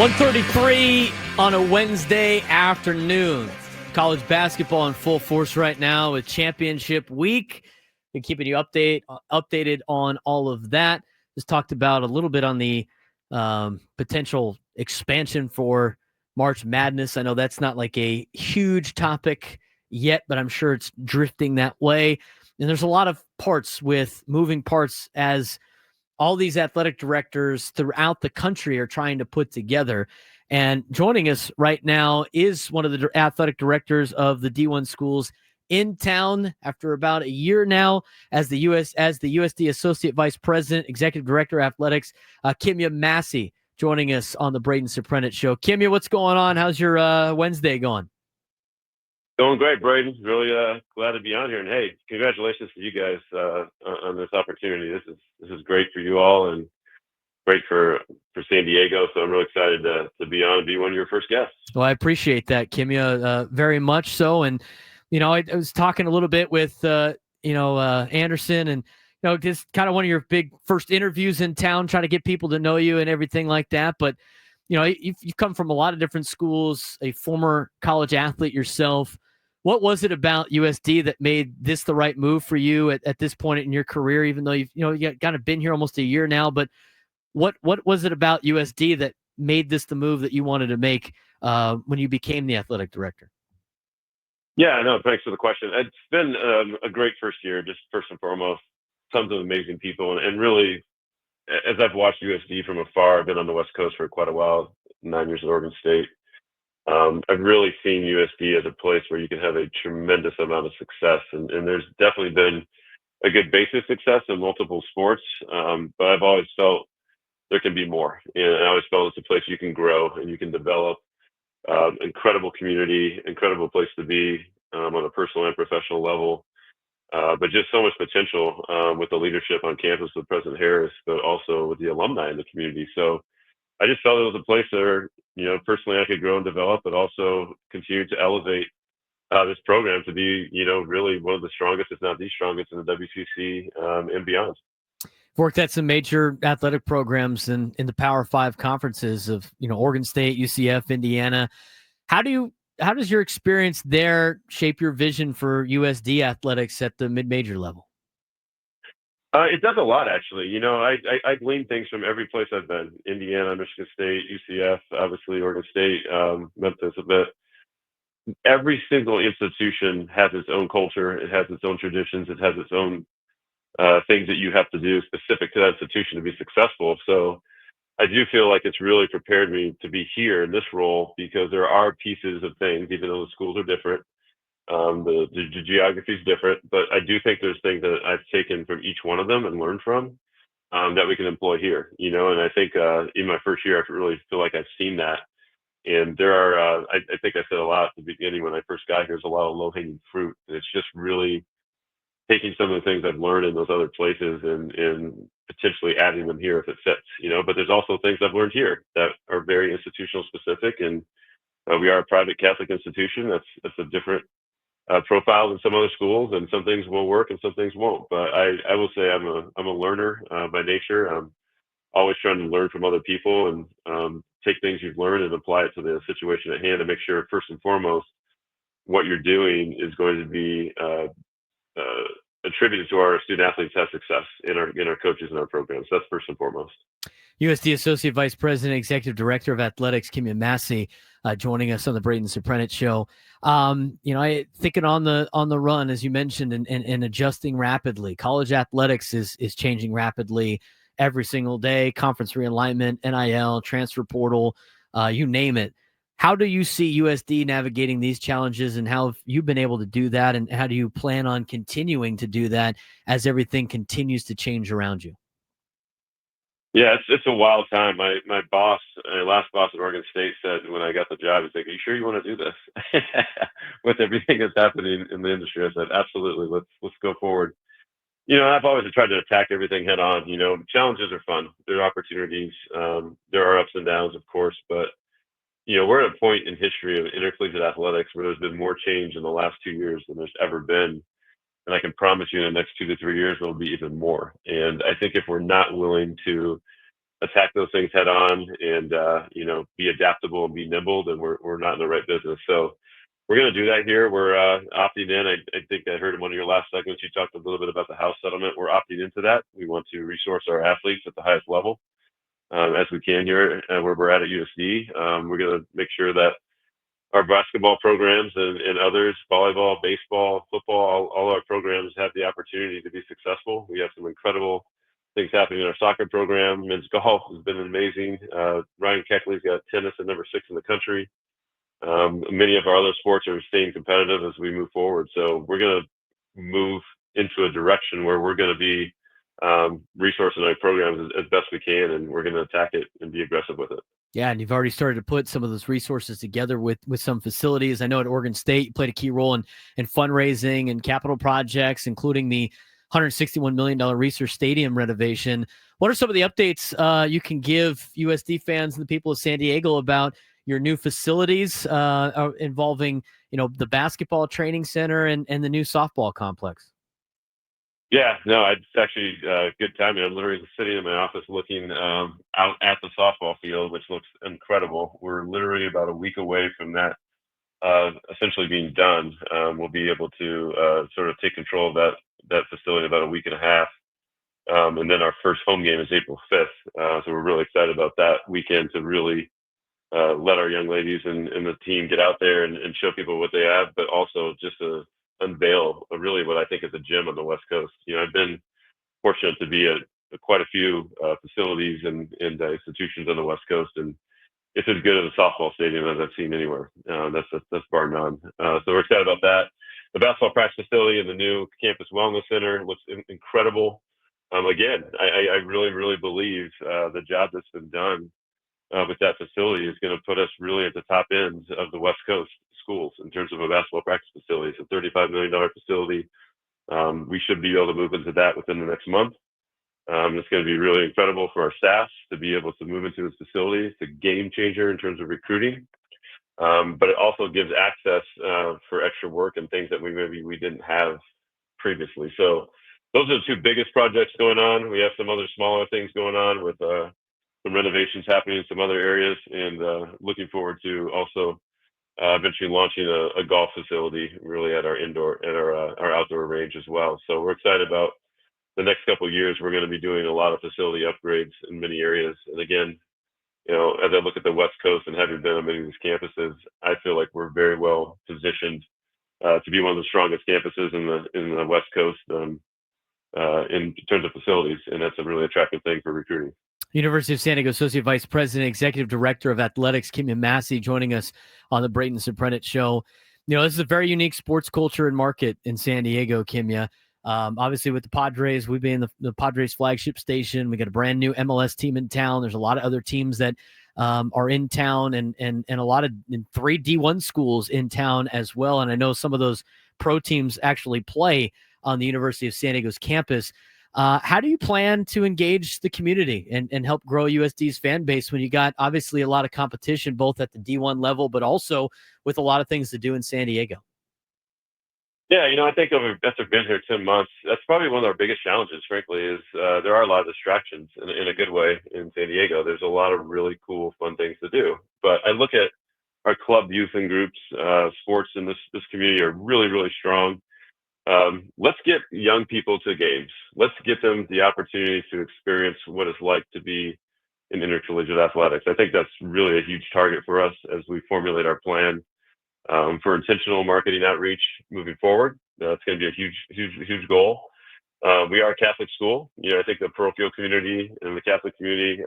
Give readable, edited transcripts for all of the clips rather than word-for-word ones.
1:33 on a Wednesday afternoon. College basketball in full force right now with championship week. Been keeping you updated on all of that. Just talked about a little bit on the potential expansion for March Madness. I know that's not like a huge topic yet, but I'm sure it's drifting that way. And there's a lot of moving parts as all these athletic directors throughout the country are trying to put together. And joining us right now is one of the athletic directors of the D1 schools in town after about a year now as the USD Associate Vice President, Executive Director of Athletics, Kimya Massey, joining us on the Braden Surprenant Show. Kimya, what's going on? How's your Wednesday going? Going great, Braden. Really glad to be on here. And hey, congratulations to you guys on this opportunity. This is great for you all and great for San Diego. So I'm really excited to be on and be one of your first guests. Well, I appreciate that, Kimya, very much so. And I was talking a little bit with Anderson, and just kind of one of your big first interviews in town, trying to get people to know you and everything like that. But you've come from a lot of different schools, a former college athlete yourself. What was it about USD that made this the right move for you at this point in your career, even though you've kind of been here almost a year now? But what was it about USD that made this the move that you wanted to make when you became the athletic director? Yeah, no, thanks for the question. It's been a great first year, just first and foremost, tons of amazing people. And really, as I've watched USD from afar, I've been on the West Coast for quite a while, 9 years at Oregon State. I've really seen USD as a place where you can have a tremendous amount of success. And there's definitely been a good base of success in multiple sports. But I've always felt there can be more. And I always felt it's a place you can grow and you can develop incredible community, incredible place to be on a personal and professional level. But just so much potential with the leadership on campus with President Harris, but also with the alumni in the community. So I just felt it was a place where, personally I could grow and develop, but also continue to elevate this program to be, really one of the strongest, if not the strongest in the WCC and beyond. Worked at some major athletic programs in the Power Five conferences of, Oregon State, UCF, Indiana. How does your experience there shape your vision for USD athletics at the mid-major level? It does a lot, actually. I glean things from every place I've been: Indiana, Michigan State, UCF, obviously Oregon State, Memphis a bit. Every single institution has its own culture. It has its own traditions. It has its own things that you have to do specific to that institution to be successful. So I do feel like it's really prepared me to be here in this role because there are pieces of things, even though the schools are different. The geography is different, but I do think there's things that I've taken from each one of them and learned from that we can employ here, and I think in my first year, I really feel like I've seen that. And there are, I think I said a lot at the beginning when I first got here, there's a lot of low hanging fruit. And it's just really taking some of the things I've learned in those other places and potentially adding them here if it fits, but there's also things I've learned here that are very institutional specific. And we are a private Catholic institution. That's a different profile than some other schools, and some things will work and some things won't. But I will say I'm a learner by nature. I'm always trying to learn from other people and take things you've learned and apply it to the situation at hand, and make sure first and foremost what you're doing is going to be attributed to our student athletes have success in our coaches and our programs. That's first and foremost. USD Associate Vice President, Executive Director of Athletics, Kimya Massey, joining us on the Braden Surprenant Show. I thinking on the run, as you mentioned, and adjusting rapidly. College athletics is changing rapidly every single day. Conference realignment, NIL, transfer portal, you name it. How do you see USD navigating these challenges, and how have you been able to do that, and how do you plan on continuing to do that as everything continues to change around you? Yeah, it's a wild time. My last boss at Oregon State said when I got the job, he's like, "Are you sure you want to do this?" With everything that's happening in the industry, I said, "Absolutely, let's go forward." I've always tried to attack everything head on. Challenges are fun. There are opportunities. There are ups and downs, of course, but we're at a point in history of intercollegiate athletics where there's been more change in the last 2 years than there's ever been. And I can promise you in the next 2 to 3 years, there'll be even more. And I think if we're not willing to attack those things head on and, be adaptable and be nimble, then we're not in the right business. So we're going to do that here. We're opting in. I think I heard in one of your last segments, you talked a little bit about the House settlement. We're opting into that. We want to resource our athletes at the highest level as we can here where we're at USD. We're going to make sure that our basketball programs and others, volleyball, baseball, football, all our programs have the opportunity to be successful. We have some incredible things happening in our soccer program. Men's golf has been amazing. Ryan Keckley's got tennis at number 6 in the country. Many of our other sports are staying competitive as we move forward. So we're going to move into a direction where we're going to be resourcing our programs as best we can, and we're going to attack it and be aggressive with it. Yeah, and you've already started to put some of those resources together with some facilities. I know at Oregon State, you played a key role in fundraising and capital projects, including the $161 million Research Stadium renovation. What are some of the updates you can give USD fans and the people of San Diego about your new facilities involving, the basketball training center and the new softball complex? Yeah, no, it's actually good timing. I'm literally sitting in my office looking out at the softball field, which looks incredible. We're literally about a week away from that essentially being done. We'll be able to sort of take control of that facility in about a week and a half. And then our first home game is April 5th. So we're really excited about that weekend to really let our young ladies and the team get out there and show people what they have, but also just to unveil really what I think is a gem on the West Coast. I've been fortunate to be at quite a few facilities and institutions on the West Coast, and it's as good as a softball stadium as I've seen anywhere. That's bar none. So we're excited about that. The basketball practice facility and the new campus wellness center looks incredible. Again, I really, really believe the job that's been done with that facility is going to put us really at the top end of the West Coast schools in terms of a basketball practice facility. It's a $35 million facility. We should be able to move into that within the next month. It's going to be really incredible for our staff to be able to move into this facility. It's a game changer in terms of recruiting, but it also gives access for extra work and things that we didn't have previously. So those are the two biggest projects going on. We have some other smaller things going on with some renovations happening in some other areas, and looking forward to also eventually launching a golf facility really at our outdoor range as well. So we're excited about the next couple of years. We're going to be doing a lot of facility upgrades in many areas. And again, as I look at the West Coast and having been on many of these campuses, I feel like we're very well positioned to be one of the strongest campuses in the West Coast in terms of facilities, and that's a really attractive thing for recruiting. University of San Diego Associate Vice President, Executive Director of Athletics, Kimya Massey, joining us on the Braden Surprenant Show. This is a very unique sports culture and market in San Diego, Kimya. Obviously, with the Padres, we've been the Padres flagship station. We got a brand new MLS team in town. There's a lot of other teams that are in town, and a lot of 3 D1 schools in town as well. And I know some of those pro teams actually play on the University of San Diego's campus. How do you plan to engage the community and help grow USD's fan base when you got obviously a lot of competition, both at the D1 level, but also with a lot of things to do in San Diego? Yeah, I think after being here 10 months, that's probably one of our biggest challenges, frankly, is there are a lot of distractions in a good way in San Diego. There's a lot of really cool, fun things to do. But I look at our club youth and groups, sports in this community are really, really strong. Let's get young people to games. Let's get them the opportunity to experience what it's like to be in intercollegiate athletics. I think that's really a huge target for us as we formulate our plan for intentional marketing outreach moving forward. It's going to be a huge goal. We are a Catholic school. I think the parochial community and the Catholic community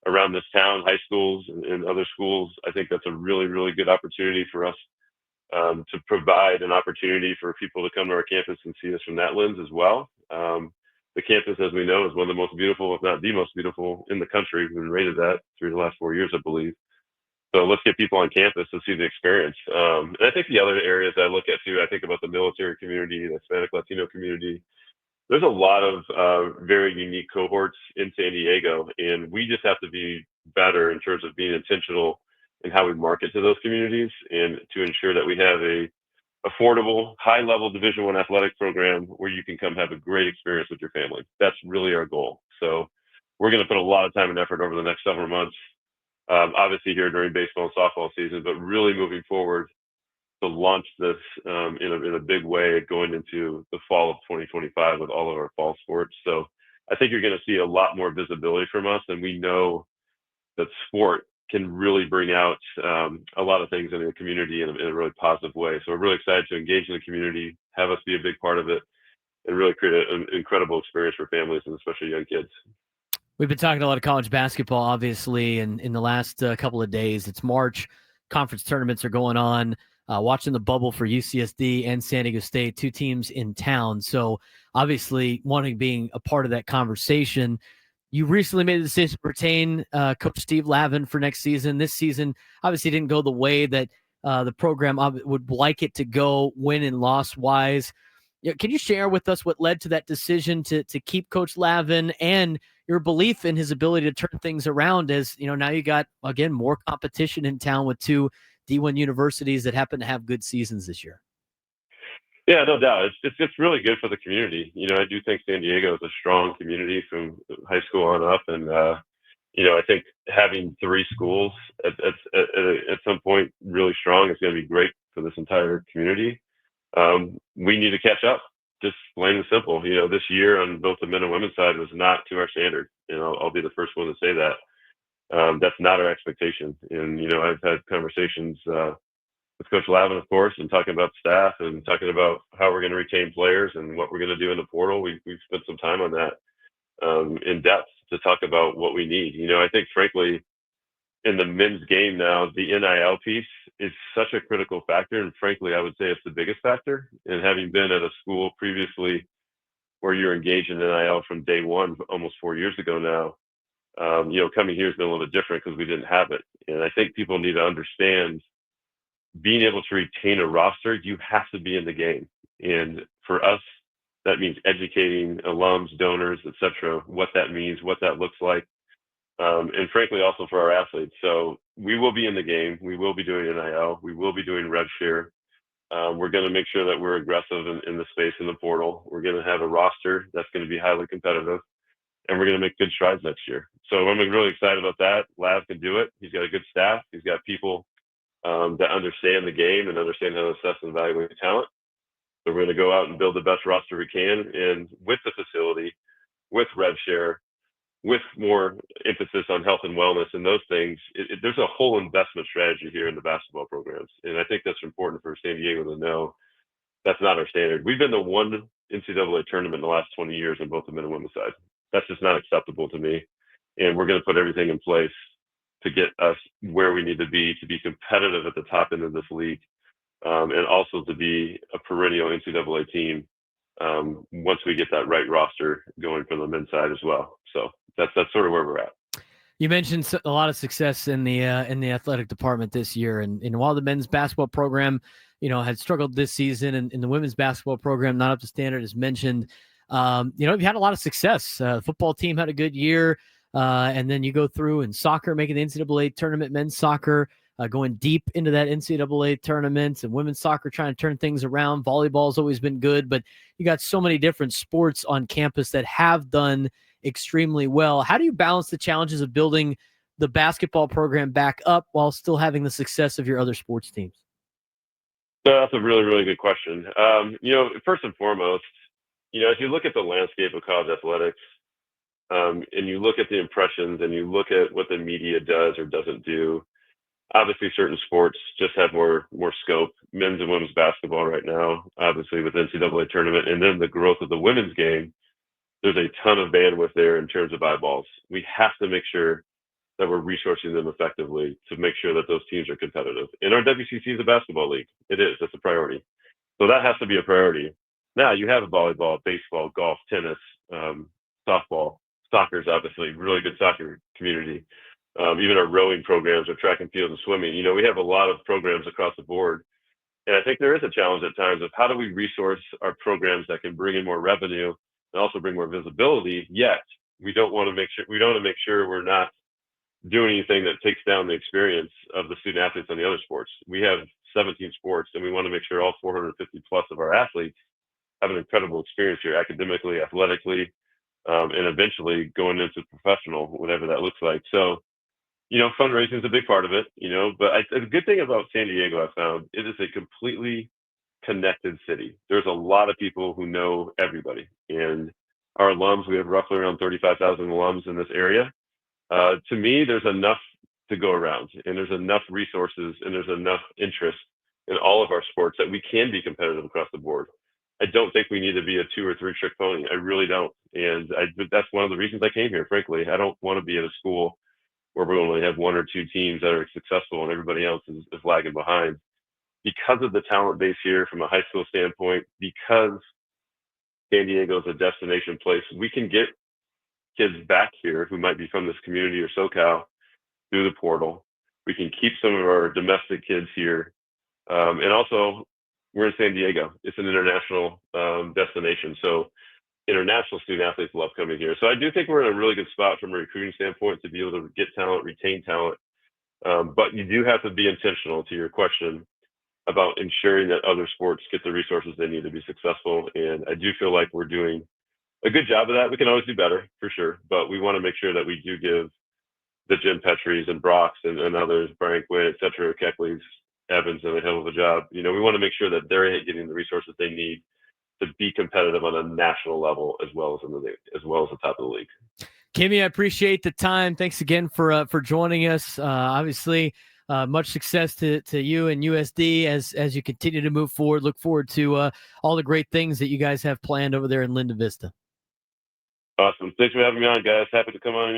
around this town, high schools and other schools, I think that's a really, really good opportunity for us to provide an opportunity for people to come to our campus and see us from that lens as well. The campus, as we know, is one of the most beautiful, if not the most beautiful in the country. We've been rated that through the last 4 years, I believe. So let's get people on campus to see the experience. And I think the other areas I look at too, I think about the military community, the Hispanic Latino community. There's a lot of very unique cohorts in San Diego, and we just have to be better in terms of being intentional in how we market to those communities and to ensure that we have a affordable, high-level Division I athletic program where you can come have a great experience with your family. That's really our goal. So we're going to put a lot of time and effort over the next several months, obviously here during baseball and softball season, but really moving forward to launch this in a big way going into the fall of 2025 with all of our fall sports. So I think you're going to see a lot more visibility from us, and we know that sport can really bring out a lot of things in the community in a really positive way. So we're really excited to engage in the community, have us be a big part of it, and really create an incredible experience for families and especially young kids. We've been talking a lot of college basketball, obviously, and in the last couple of days. It's March. Conference tournaments are going on. Watching the bubble for UCSD and San Diego State, two teams in town. So obviously wanting being a part of that conversation. You recently made the decision to retain Coach Steve Lavin for next season. This season obviously didn't go the way that the program would like it to go, win and loss wise. Can you share with us what led to that decision to keep Coach Lavin and your belief in his ability to turn things around as, now you got, again, more competition in town with two D1 universities that happen to have good seasons this year? Yeah, no doubt. It's really good for the community. I do think San Diego is a strong community from high school on up. And, I think having three schools at some point really strong is going to be great for this entire community. We need to catch up, just plain and simple. This year on both the men and women's side was not to our standard. I'll be the first one to say that. That's not our expectation. And, I've had conversations with Coach Lavin, of course, and talking about staff and talking about how we're going to retain players and what we're going to do in the portal. We've spent some time on that in depth to talk about what we need. I think, frankly, in the men's game now, the NIL piece is such a critical factor. And frankly, I would say it's the biggest factor. And having been at a school previously where you're engaged in NIL from day one, almost 4 years ago now, coming here has been a little bit different because we didn't have it. And I think people need to understand being able to retain a roster, you have to be in the game. And for us, that means educating alums, donors, et cetera, what that means, what that looks like. And frankly, also for our athletes. So we will be in the game. We will be doing NIL. We will be doing rev share. We're going to make sure that we're aggressive in the space in the portal. We're going to have a roster that's going to be highly competitive, and we're going to make good strides next year. So I'm really excited about that. Lav can do it. He's got a good staff. He's got people that understand the game and understand how to assess and evaluate talent. So we're going to go out and build the best roster we can, and with the facility, with rev share, with more emphasis on health and wellness and those things, there's a whole investment strategy here in the basketball programs. And I think that's important for San Diego to know that's not our standard. We've been to one NCAA tournament in the last 20 years on both the men and women's side. That's just not acceptable to me. And we're going to put everything in place to get us where we need to be competitive at the top end of this league, and also to be a perennial NCAA team once we get that right roster going from the men's side as well. So that's sort of where we're at. You mentioned a lot of success in the athletic department this year, and while the men's basketball program, had struggled this season, and the women's basketball program not up to standard, as mentioned, you've had a lot of success. The football team had a good year, and then you go through in soccer, making the NCAA tournament, men's soccer, going deep into that NCAA tournament, and women's soccer trying to turn things around. Volleyball's always been good, but you got so many different sports on campus that have done extremely well. How do you balance the challenges of building the basketball program back up while still having the success of your other sports teams? So that's a really, really good question. First and foremost, as you look at the landscape of college athletics, and you look at the impressions and you look at what the media does or doesn't do, obviously certain sports just have more scope. Men's and women's basketball right now, obviously with NCAA tournament, and then the growth of the women's game, there's a ton of bandwidth there in terms of eyeballs. We have to make sure that we're resourcing them effectively to make sure that those teams are competitive. And our WCC is a basketball league. It is. That's a priority. So that has to be a priority. Now you have volleyball, baseball, golf, tennis, softball. Soccer is obviously a really good soccer community. Even our rowing programs, our track and field and swimming. We have a lot of programs across the board. And I think there is a challenge at times of how do we resource our programs that can bring in more revenue and also bring more visibility, yet we want to make sure we're not doing anything that takes down the experience of the student athletes on the other sports. We have 17 sports, and we want to make sure all 450 plus of our athletes have an incredible experience here, academically, athletically, and eventually going into professional, whatever that looks like. So, fundraising is a big part of it, but the good thing about San Diego, I found, it is a completely connected city. There's a lot of people who know everybody. And our alums, we have roughly around 35,000 alums in this area. To me, there's enough to go around, and there's enough resources, and there's enough interest in all of our sports that we can be competitive across the board. I don't think we need to be a 2 or 3 trick pony. I really don't. And that's one of the reasons I came here, frankly. I don't want to be at a school where we only have 1 or 2 teams that are successful and everybody else is lagging behind. Because of the talent base here from a high school standpoint, because San Diego is a destination place, we can get kids back here who might be from this community or SoCal through the portal. We can keep some of our domestic kids here. And also, we're in San Diego. It's an international destination. So international student athletes love coming here. So I do think we're in a really good spot from a recruiting standpoint to be able to get talent, retain talent. But you do have to be intentional, to your question, about ensuring that other sports get the resources they need to be successful. And I do feel like we're doing a good job of that. We can always do better, for sure. But we want to make sure that we do give the Jim Petrys and Brocks and others, Brian Quinn, et cetera, Keckley's, Evans, and a hell of a job. We want to make sure that they're getting the resources they need to be competitive on a national level as well as the top of the league. Kimya, I appreciate the time. Thanks again for joining us. Obviously, much success to you and USD as you continue to move forward. Look forward to all the great things that you guys have planned over there in Linda Vista. Awesome. Thanks for having me on, guys. Happy to come on.